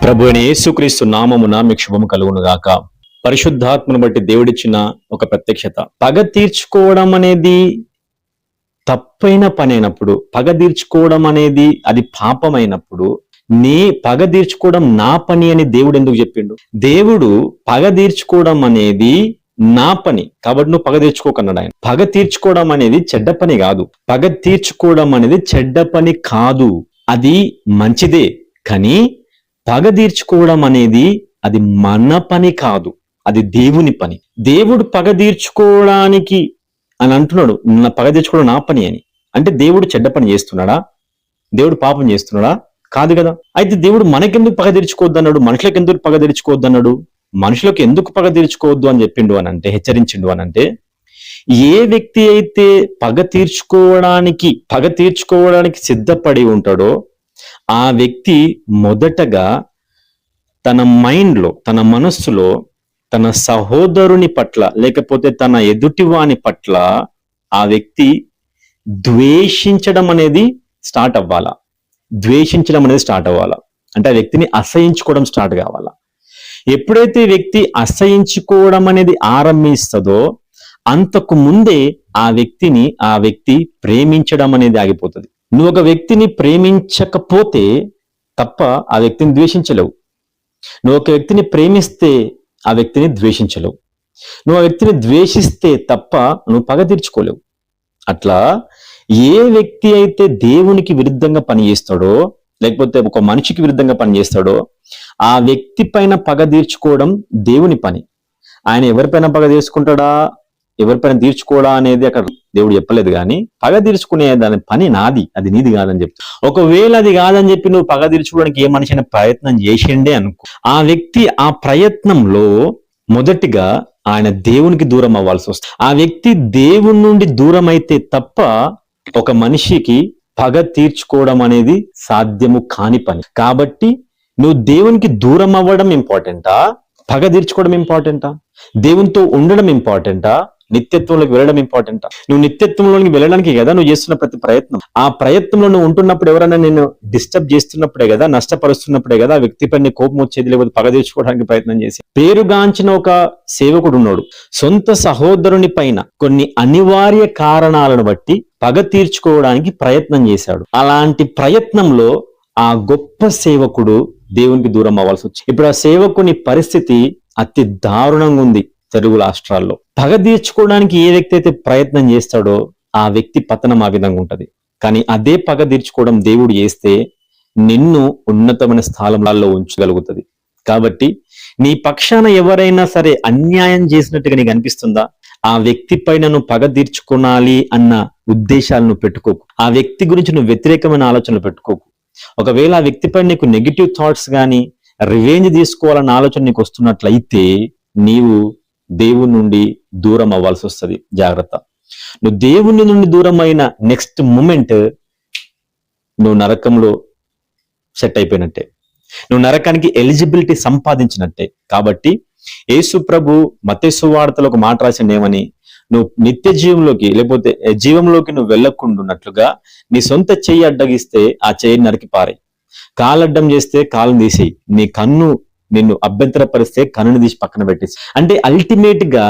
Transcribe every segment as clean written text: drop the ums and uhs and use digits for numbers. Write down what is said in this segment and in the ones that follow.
ప్రభువైన యేసుక్రీస్తు నామమున మీకు శుభము కలుగును గాక. పరిశుద్ధాత్మను బట్టి దేవుడిచ్చిన ఒక ప్రత్యక్షత. పగ తీర్చుకోవడం అనేది తప్పైన పని అయినప్పుడు, పగ తీర్చుకోవడం అనేది అది పాపమైనప్పుడు, పగ తీర్చుకోవడం నా పని అని దేవుడు ఎందుకు చెప్పిండు? దేవుడు పగ తీర్చుకోవడం అనేది నా పని కాబట్టి నువ్వు పగ తీర్చుకోకన్నాడు ఆయన. పగ తీర్చుకోవడం అనేది చెడ్డ పని కాదు. పగ తీర్చుకోవడం అనేది చెడ్డ పని కాదు, అది మంచిదే. కానీ పగ తీర్చుకోవడం అనేది అది మన పని కాదు, అది దేవుని పని. దేవుడు పగ తీర్చుకోవడానికి అని అంటున్నాడు, పగ తీర్చుకోవడం నా పని అని. అంటే దేవుడు చెడ్డ పని చేస్తున్నాడా? దేవుడు పాపం చేస్తున్నాడా? కాదు కదా. అయితే దేవుడు మనకెందుకు పగ తీర్చుకోవద్దు అన్నాడు? మనుషులకు ఎందుకు పగ తీర్చుకోవద్దు అన్నాడు? మనుషులకు ఎందుకు పగ తీర్చుకోవద్దు అని చెప్పిండు అని అంటే, హెచ్చరించిండు అని అంటే, ఏ వ్యక్తి అయితే పగ తీర్చుకోవడానికి సిద్ధపడి ఉంటాడో ఆ వ్యక్తి మొదటగా తన మైండ్లో, తన మనస్సులో తన సహోదరుని పట్ల లేకపోతే తన ఎదుటివాని పట్ల ఆ వ్యక్తి ద్వేషించడం అనేది స్టార్ట్ అవ్వాలా. అంటే ఆ వ్యక్తిని అసహించుకోవడం స్టార్ట్ కావాలా. ఎప్పుడైతే వ్యక్తి అసహించుకోవడం అనేది ఆరంభిస్తుందో అంతకు ముందే ఆ వ్యక్తి ప్రేమించడం అనేది ఆగిపోతుంది. నువ్వు ఒక వ్యక్తిని ప్రేమించకపోతే తప్ప ఆ వ్యక్తిని ద్వేషించలేవు. నువ్వు ఒక వ్యక్తిని ప్రేమిస్తే ఆ వ్యక్తిని ద్వేషించలేవు. నువ్వు ఆ వ్యక్తిని ద్వేషిస్తే తప్ప నువ్వు పగ తీర్చుకోలేవు. అట్లా ఏ వ్యక్తి అయితే దేవునికి విరుద్ధంగా పనిచేస్తాడో లేకపోతే ఒక మనిషికి విరుద్ధంగా పనిచేస్తాడో ఆ వ్యక్తి పైన పగ తీర్చుకోవడం దేవుని పని. ఆయన ఎవరిపైన పగ తీర్చుకుంటాడా, ఎవరిపైన తీర్చుకోవడా అనేది అక్కడ దేవుడు చెప్పలేదు. కానీ పగ తీర్చుకునే దాని పని నాది, అది నీది కాదని చెప్తా. ఒకవేళ అది కాదని చెప్పి నువ్వు పగ తీర్చుకోవడానికి ఏ మనిషి అయినా ప్రయత్నం చేసిండే అనుకో, ఆ వ్యక్తి ఆ ప్రయత్నంలో మొదటిగా ఆయన దేవునికి దూరం అవ్వాల్సి వస్తుంది. ఆ వ్యక్తి దేవుని నుండి దూరం అయితే తప్ప ఒక మనిషికి పగ తీర్చుకోవడం అనేది సాధ్యము కాని పని. కాబట్టి నువ్వు దేవునికి దూరం అవ్వడం ఇంపార్టెంటా, పగ తీర్చుకోవడం ఇంపార్టెంటా? దేవునితో ఉండడం ఇంపార్టెంటా, నిత్యత్వంలోకి వెళ్ళడం ఇంపార్టెంటా? నువ్వు నిత్యత్వంలోకి వెళ్ళడానికి కదా నువ్వు చేస్తున్న ప్రతి ప్రయత్నం. ఆ ప్రయత్నంలో నువ్వు ఉంటున్నప్పుడు ఎవరైనా నేను డిస్టర్బ్ చేస్తున్నప్పుడే కదా, నష్టపరుస్తున్నప్పుడే కదా ఆ వ్యక్తిపై నీ కోపం వచ్చేది, లేకపోతే పగ తీర్చుకోవడానికి ప్రయత్నం చేసి. పేరుగాంచిన ఒక సేవకుడు ఉన్నాడు, సొంత సహోదరుని పైన కొన్ని అనివార్య కారణాలను బట్టి పగ తీర్చుకోవడానికి ప్రయత్నం చేశాడు. అలాంటి ప్రయత్నంలో ఆ గొప్ప సేవకుడు దేవునికి దూరం అవ్వాల్సి వచ్చింది. ఇప్పుడు ఆ సేవకుని పరిస్థితి అతి దారుణంగా ఉంది తెలుగు రాష్ట్రాల్లో. పగ తీర్చుకోవడానికి ఏ వ్యక్తి అయితే ప్రయత్నం చేస్తాడో ఆ వ్యక్తి పతనం ఆ విధంగా ఉంటది. కానీ అదే పగ తీర్చుకోవడం దేవుడు చేస్తే నిన్ను ఉన్నతమైన స్థానంలో ఉంచగలుగుతుంది. కాబట్టి నీ పక్షాన ఎవరైనా సరే అన్యాయం చేసినట్టుగా నీకు అనిపిస్తుందా, ఆ వ్యక్తి పైన నువ్వు పగ తీర్చుకోనాలి అన్న ఉద్దేశాలను పెట్టుకోకు. ఆ వ్యక్తి గురించి నువ్వు వ్యతిరేకమైన ఆలోచనలు పెట్టుకోకు. ఒకవేళ ఆ వ్యక్తిపై నీకు నెగిటివ్ థాట్స్ కానీ రివెంజ్ తీసుకోవాలన్న ఆలోచన నీకు వస్తున్నట్లయితే నీవు దేవుని నుండి దూరం అవ్వాల్సి వస్తుంది. జాగ్రత్త. నువ్వు దేవుని నుండి దూరం అయిన నెక్స్ట్ మూమెంట్ నువ్వు నరకంలో సెట్ అయిపోయినట్టే, నువ్వు నరకానికి ఎలిజిబిలిటీ సంపాదించినట్టే. కాబట్టి యేసు ప్రభు మత్తయి సువార్తలో ఒక మాట రాసిండు ఏమని, నువ్వు నిత్య జీవంలోకి లేకపోతే జీవంలోకి నువ్వు వెళ్ళకుండాన్నట్లుగా నీ సొంత చెయ్యి అడ్డగిస్తే ఆ చెయ్యిని నరికి పారేయి, కాలడ్డం చేస్తే కాలుని తీసేయి, నీ కన్ను నిన్ను అభ్యంతరపరిస్తే కన్నుని తీసి పక్కన పెట్టేసి. అంటే అల్టిమేట్ గా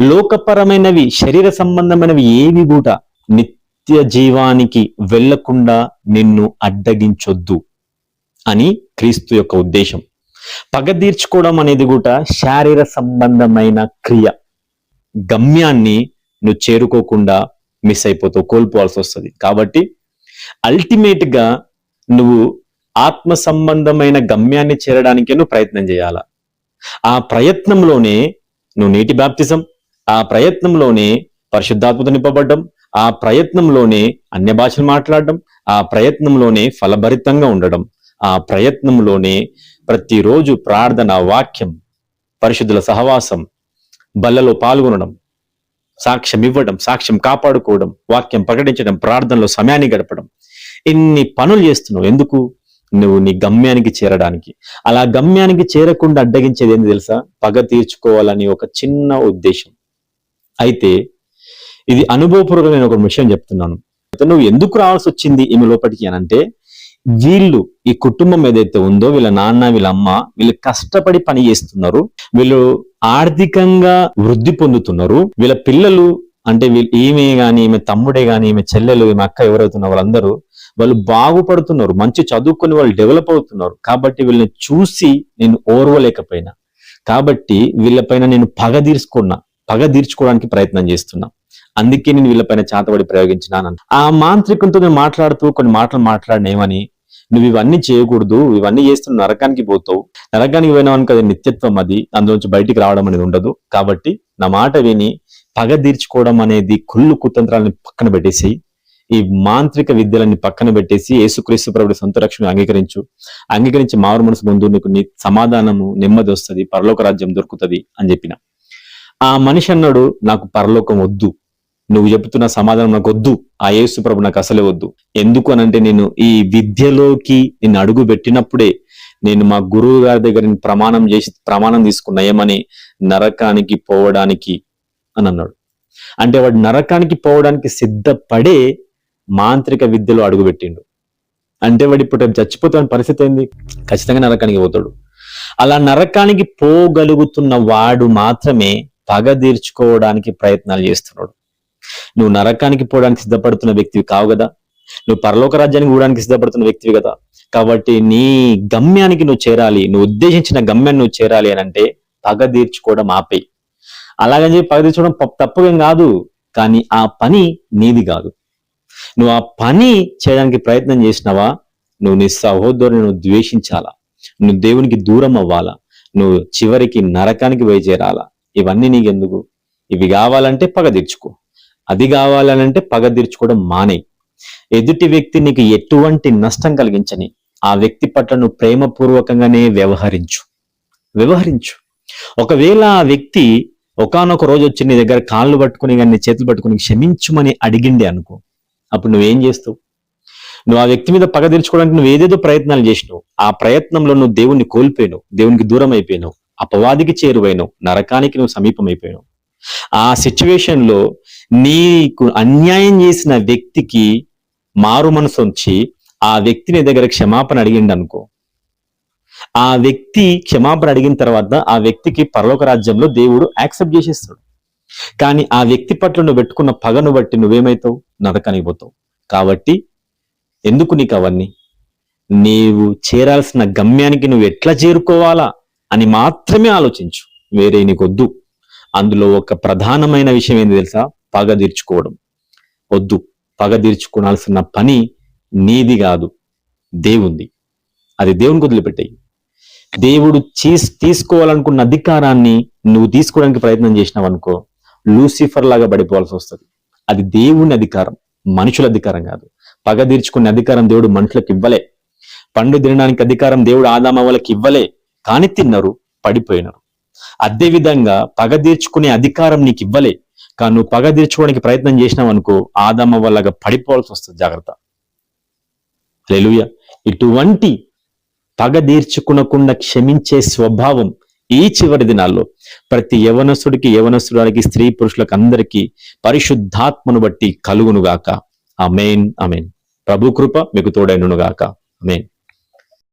లోకపరమైనవి, శరీర సంబంధమైనవి ఏవి కూడా నిత్య జీవానికి వెళ్లకుండా నిన్ను అడ్డగించొద్దు అని క్రీస్తు యొక్క ఉద్దేశం. పగ తీర్చుకోవడం అనేది కూడా శారీర సంబంధమైన క్రియ. గమ్యాన్ని నువ్వు చేరుకోకుండా మిస్ అయిపోతావు, కోల్పోవాల్సి వస్తుంది. కాబట్టి అల్టిమేట్ గా నువ్వు ఆత్మ సంబంధమైన గమ్యాన్ని చేరడానికే నువ్వు ప్రయత్నం చేయాలా. ఆ ప్రయత్నంలోనే నువ్వు నీటి బాప్తిజం, ఆ ప్రయత్నంలోనే పరిశుద్ధాత్మతో నింపబడ్డం, ఆ ప్రయత్నంలోనే అన్య భాషలు మాట్లాడడం, ఆ ప్రయత్నంలోనే ఫలభరితంగా ఉండడం, ఆ ప్రయత్నంలోనే ప్రతిరోజు ప్రార్థన, వాక్యం, పరిశుద్ధుల సహవాసం, బల్లలో పాల్గొనడం, సాక్ష్యం ఇవ్వడం, సాక్ష్యం కాపాడుకోవడం, వాక్యం ప్రకటించడం, ప్రార్థనలో సమయాన్ని గడపడం, ఇన్ని పనులు చేస్తున్నావు ఎందుకు? నువ్వు నీ గమ్యానికి చేరడానికి. అలా గమ్యానికి చేరకుండా అడ్డగించేది ఏంది తెలుసా? పగ తీర్చుకోవాలని ఒక చిన్న ఉద్దేశం. అయితే ఇది అనుభవపూర్వకంగా నేను ఒక విషయం చెప్తున్నాను. నువ్వు ఎందుకు రావాల్సి వచ్చింది ఈమె లోపలికి అనంటే, ఈ కుటుంబం ఏదైతే ఉందో, వీళ్ళ నాన్న వీళ్ళ అమ్మ వీళ్ళు కష్టపడి పని చేస్తున్నారు, వీళ్ళు ఆర్థికంగా వృద్ధి పొందుతున్నారు, వీళ్ళ పిల్లలు అంటే ఈమె గాని, ఈమె తమ్ముడే గాని, ఈమె చెల్లెలు, ఈమె అక్క ఎవరైతున్న వాళ్ళందరూ వాళ్ళు బాగుపడుతున్నారు, మంచి చదువుకొని వాళ్ళు డెవలప్ అవుతున్నారు. కాబట్టి వీళ్ళని చూసి నేను ఓర్వలేకపోయినా, కాబట్టి వీళ్ళపైన నేను పగ తీర్చుకోవడానికి ప్రయత్నం చేస్తున్నా, అందుకే నేను వీళ్ళపైన చేతబడి ప్రయోగించినాను. ఆ మాంత్రికంతో నేను మాట్లాడుతూ కొన్ని మాటలు మాట్లాడినేమని, నువ్వు ఇవన్నీ చేయకూడదు, ఇవన్నీ చేస్తున్న నరకానికి పోతావు, నరకానికి పోయినావు అనుకో, అది నిత్యత్వం, అది అందులోంచి బయటికి రావడం అనేది ఉండదు. కాబట్టి నా మాట విని పగ తీర్చుకోవడం అనేది కుళ్ళు కుతంత్రాలను పక్కన పెట్టేసి, ఈ మాంత్రిక విద్యలన్నీ పక్కన పెట్టేసి యేసుక్రీస్తు ప్రభుడి సొంత రక్షణ అంగీకరించి మారు మనసు ముందు నీకు సమాధానము, నెమ్మది వస్తుంది, పరలోక రాజ్యం దొరుకుతుంది అని చెప్పిన. ఆ మనిషి అన్నాడు, నాకు పరలోకం వద్దు, నువ్వు చెప్తున్న సమాధానం నాకు వద్దు, ఆ యేసు ప్రభు నాకు అసలే వద్దు. ఎందుకు అనంటే నేను ఈ విద్యలోకి నిన్ను అడుగు పెట్టినప్పుడే నేను మా గురువు గారి దగ్గర ప్రమాణం తీసుకున్నా, ఏమని, నరకానికి పోవడానికి అని అన్నాడు. అంటే వాడు నరకానికి పోవడానికి సిద్ధపడే మాంత్రిక విద్యలో అడుగుపెట్టిండు. అంటే వాడు ఇప్పుడు చచ్చిపోతున్న పరిస్థితి ఏంది, ఖచ్చితంగా నరకానికి పోతాడు. అలా నరకానికి పోగలుగుతున్న వాడు మాత్రమే పగ తీర్చుకోవడానికి ప్రయత్నాలు చేస్తున్నాడు. నువ్వు నరకానికి పోవడానికి సిద్ధపడుతున్న వ్యక్తివి కావు కదా, నువ్వు పరలోక రాజ్యానికి పోవడానికి సిద్ధపడుతున్న వ్యక్తివి కదా. కాబట్టి నీ గమ్యానికి నువ్వు చేరాలి, నువ్వు ఉద్దేశించిన గమ్యాన్ని నువ్వు చేరాలి అని అంటే పగ తీర్చుకోవడం ఆపేయి. అలాగని చెప్పి పగ తీర్చుకోవడం తప్పుగా కాదు, కానీ ఆ పని నీది కాదు. నువ్వు ఆ పని చేయడానికి ప్రయత్నం చేసినావా, నువ్వు నీ సహోదరుని నువ్వు ద్వేషించాలా, నువ్వు దేవునికి దూరం అవ్వాలా, నువ్వు చివరికి నరకానికి పోయి చేరాలా. ఇవన్నీ నీకెందుకు? ఇవి కావాలంటే పగ తీర్చుకో, అది కావాలనంటే పగ తీర్చుకోవడం మానేయి. ఎదుటి వ్యక్తి నీకు ఎటువంటి నష్టం కలిగించని ఆ వ్యక్తి పట్ల నువ్వు ప్రేమపూర్వకంగానే వ్యవహరించు. ఒకవేళ ఆ వ్యక్తి ఒకానొక రోజు వచ్చి నీ దగ్గర కాళ్ళు పట్టుకుని కానీ చేతులు పట్టుకుని క్షమించుమని అడిగిండే అనుకో, అప్పుడు నువ్వేం చేస్తావు? నువ్వు ఆ వ్యక్తి మీద పగ తీర్చుకోవడానికి నువ్వు ఏదేదో ప్రయత్నాలు చేసినావు, ఆ ప్రయత్నంలో నువ్వు దేవుణ్ణి కోల్పోయినావు, దేవునికి దూరం అయిపోయినావు, అపవాదికి చేరువైనావు, నరకానికి నువ్వు సమీపం అయిపోయినావు. ఆ సిచ్యువేషన్ లో నీకు అన్యాయం చేసిన వ్యక్తికి మారు మనసు వచ్చి ఆ వ్యక్తిని దగ్గర క్షమాపణ అడిగిండు అనుకో, ఆ వ్యక్తి క్షమాపణ అడిగిన తర్వాత ఆ వ్యక్తికి పరలోక రాజ్యంలో దేవుడు యాక్సెప్ట్ చేసేస్తాడు. కానీ ఆ వ్యక్తి పట్ల నువ్వు పెట్టుకున్న పగను బట్టి నువ్వేమైతావు? నరకానికి పోతావు. కాబట్టి ఎందుకు నీకు అవన్నీ? నీవు చేరాల్సిన గమ్యానికి నువ్వు ఎట్లా చేరుకోవాలా అని మాత్రమే ఆలోచించు, వేరే నీకొద్దు. అందులో ఒక ప్రధానమైన విషయం ఏంది తెలుసా? పగ తీర్చుకోవడం వద్దు. పగ తీర్చుకోవాల్సిన పని నీది కాదు, దేవుంది. అది దేవునికి వదిలిపెట్టాయి. దేవుడు తీసుకోవాలనుకున్న అధికారాన్ని నువ్వు తీసుకోవడానికి ప్రయత్నం చేసినావు అనుకో, లూసిఫర్ లాగా పడిపోవాల్సి వస్తుంది. అది దేవుని అధికారం, మనుషుల అధికారం కాదు. పగ తీర్చుకునే అధికారం దేవుడు మనుషులకు ఇవ్వలే. పండు తినడానికి అధికారం దేవుడు ఆదాము వాళ్ళకి ఇవ్వలే, కానీ తిన్నారు, పడిపోయినారు. అదే విధంగా పగ తీర్చుకునే అధికారం నీకు ఇవ్వలే, కానీ నువ్వు పగ తీర్చుకోవడానికి ప్రయత్నం చేసినావు అనుకో, ఆదాము వాళ్ళగా పడిపోవాల్సి వస్తుంది. జాగ్రత్త. హల్లెలూయా. ఇటువంటి పగ తీర్చుకునకుండా క్షమించే స్వభావం ఈ చివరి దినాల్లో ప్రతి యవనస్తుడికి స్త్రీ పురుషులకు అందరికీ పరిశుద్ధాత్మను బట్టి కలుగునుగాక. ఆమేన్. ప్రభు కృప మీకు తోడైనను గాక. ఆమేన్.